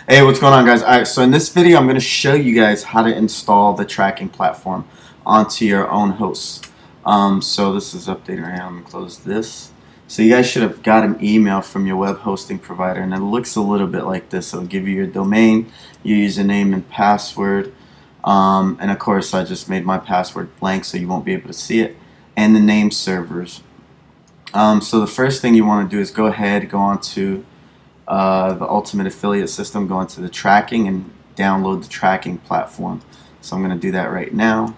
Hey, what's going on, guys? Alright, so in this video I'm going to show you guys how to install the tracking platform onto your own host. So this is updated right now. I'm going to close this. So you guys should have got an email from your web hosting provider, and it looks a little bit like this. It'll give you your domain, your username and password, and of course I just made my password blank so you won't be able to see it, and the name servers. So the first thing you want to do is go ahead, go on to the Ultimate Affiliate System, go into the tracking and download the tracking platform. So I'm going to do that right now.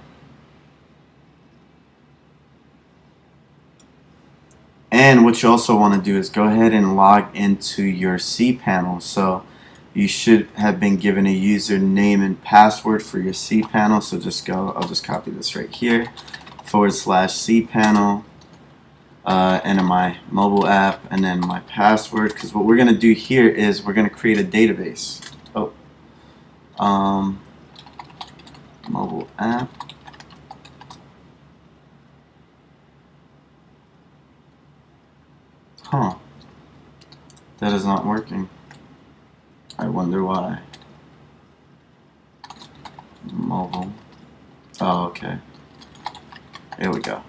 And what you also want to do is go ahead and log into your cPanel. So you should have been given a username and password for your cPanel. So just go, I'll just copy this right here, /cPanel. Enter my mobile app and then my password, because what we're going to do here is we're going to create a database. Mobile app. That is not working. I wonder why. Mobile. Oh, okay. There we go.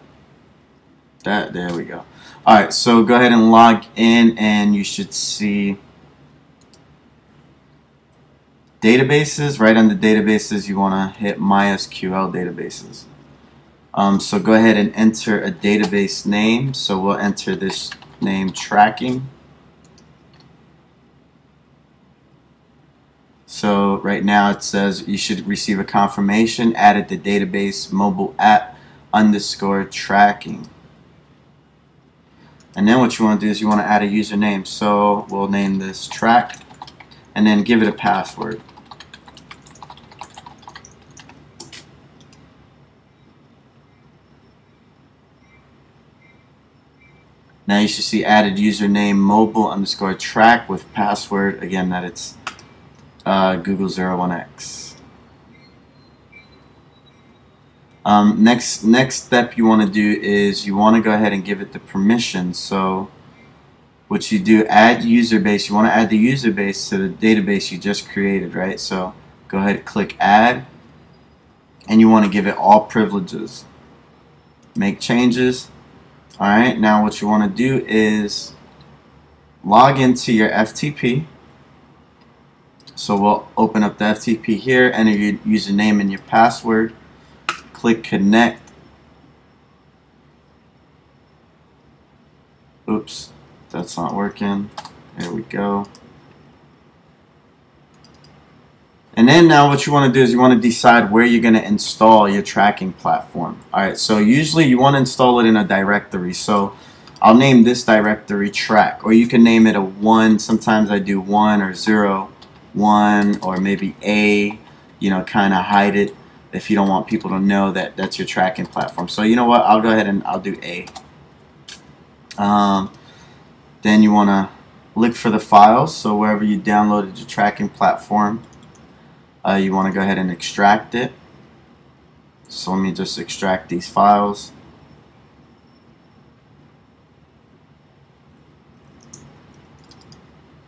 There we go. Alright, so go ahead and log in and you should see databases. Right under databases you want to hit MySQL databases. So go ahead and enter a database name. So we'll enter this name tracking. So right now it says you should receive a confirmation, added to database mobile app _ tracking. And then what you want to do is you want to add a username. So we'll name this track and then give it a password. Now you should see added username mobile _ track with password. Again, that it's Google 01X. Next step you want to do is you want to go ahead and give it the permission. So what you do, add user base. You want to add the user base to the database you just created, right? So go ahead and click add, and you want to give it all privileges. Make changes. Alright, now what you want to do is log into your FTP. So we'll open up the FTP here, enter your username and your password, click connect. Oops, that's not working. There we go. And then now what you want to do is you want to decide where you're going to install your tracking platform. Alright, so usually you want to install it in a directory. So I'll name this directory track, or you can name it a 1. Sometimes I do 1 or 0, 1, or maybe A, you know, kind of hide it if you don't want people to know that that's your tracking platform. So you know what, I'll go ahead and I'll do A. Then you want to look for the files. So wherever you downloaded your tracking platform, you want to go ahead and extract it. So let me just extract these files.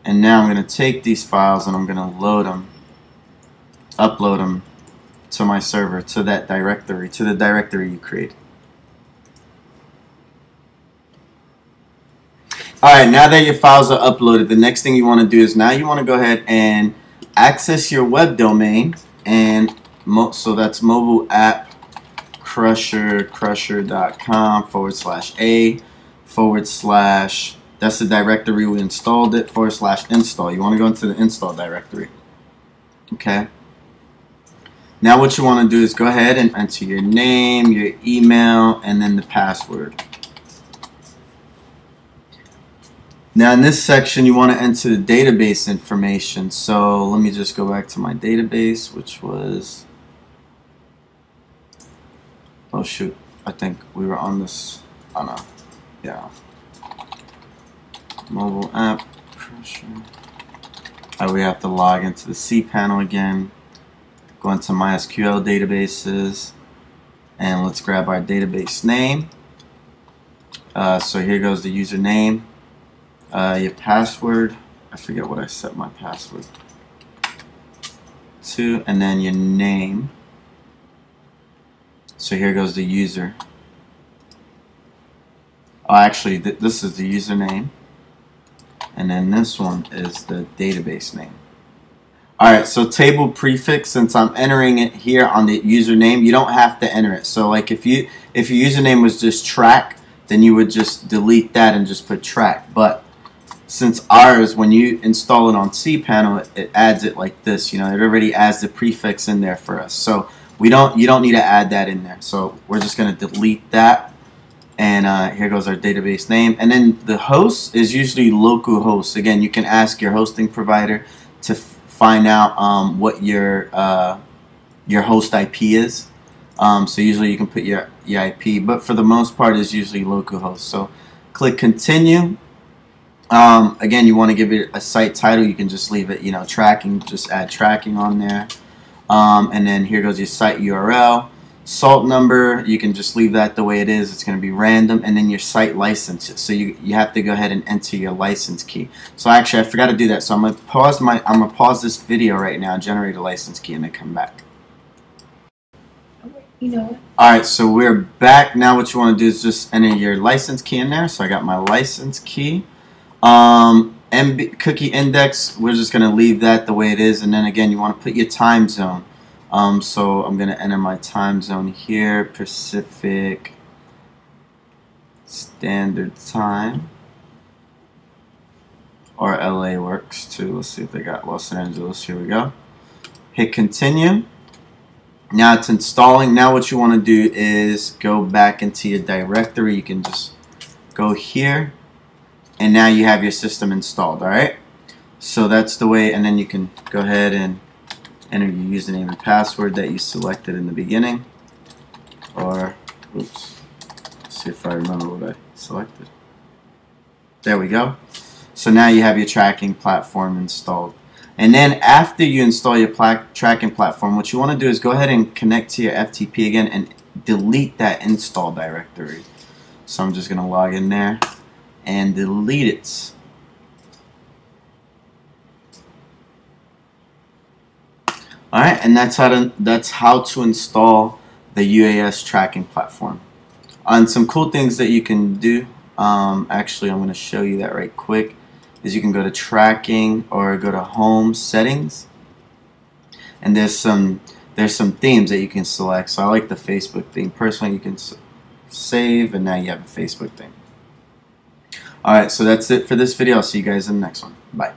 And now I'm going to take these files and I'm going to load them, upload them to my server, to that directory, to the directory you created. Alright, now that your files are uploaded, the next thing you want to do is now you want to go ahead and access your web domain, and so that's mobile app crusher.com /a/ that's the directory we installed it, /install. You want to go into the install directory. Okay. Now what you want to do is go ahead and enter your name, your email, and then the password. Now in this section you want to enter the database information. So let me just go back to my database, which was, oh shoot, I think we were on this, oh no, yeah, mobile app crusher. We have to log into the cPanel again, go into MySQL databases, and let's grab our database name. So here goes the username. Your password, I forget what I set my password. 2, and then your name. So here goes the user. Oh, actually, this is the username, and then this one is the database name. Alright, so table prefix, since I'm entering it here on the username, you don't have to enter it. So like if your username was just track, then you would just delete that and just put track. But since ours, when you install it on cPanel, it adds it like this. You know, it already adds the prefix in there for us. So you don't need to add that in there. So we're just going to delete that. And here goes our database name. And then the host is usually localhost. Again, you can ask your hosting provider to find out what your host IP is. So usually you can put your IP, but for the most part it's usually localhost. So click continue. Again, you want to give it a site title. You can just leave it, you know, tracking. Just add tracking on there. And then here goes your site URL. Salt number, you can just leave that the way it is. It's going to be random. And then your site license. So you have to go ahead and enter your license key. So actually, I forgot to do that. So I'm going to pause this video right now, generate a license key, and then come back. You know what? Alright, so we're back. Now what you want to do is just enter your license key in there. So I got my license key. Cookie index, we're just going to leave that the way it is. And then again, you want to put your time zone. So I'm going to enter my time zone here, Pacific Standard Time, or LA works too. Let's see if they got Los Angeles. Here we go. Hit continue. Now it's installing. Now what you want to do is go back into your directory. You can just go here, and now you have your system installed. Alright, so that's the way, and then you can go ahead and enter your username and password that you selected in the beginning. Or, oops, let's see if I remember what I selected. There we go. So now you have your tracking platform installed. And then after you install your tracking platform, what you want to do is go ahead and connect to your FTP again and delete that install directory. So I'm just going to log in there and delete it. Alright, and that's how to install the UAS tracking platform. And some cool things that you can do, actually I'm going to show you that right quick, is you can go to tracking or go to home settings, and there's some themes that you can select. So I like the Facebook theme. Personally, you can save, and now you have a Facebook theme. Alright, so that's it for this video. I'll see you guys in the next one. Bye.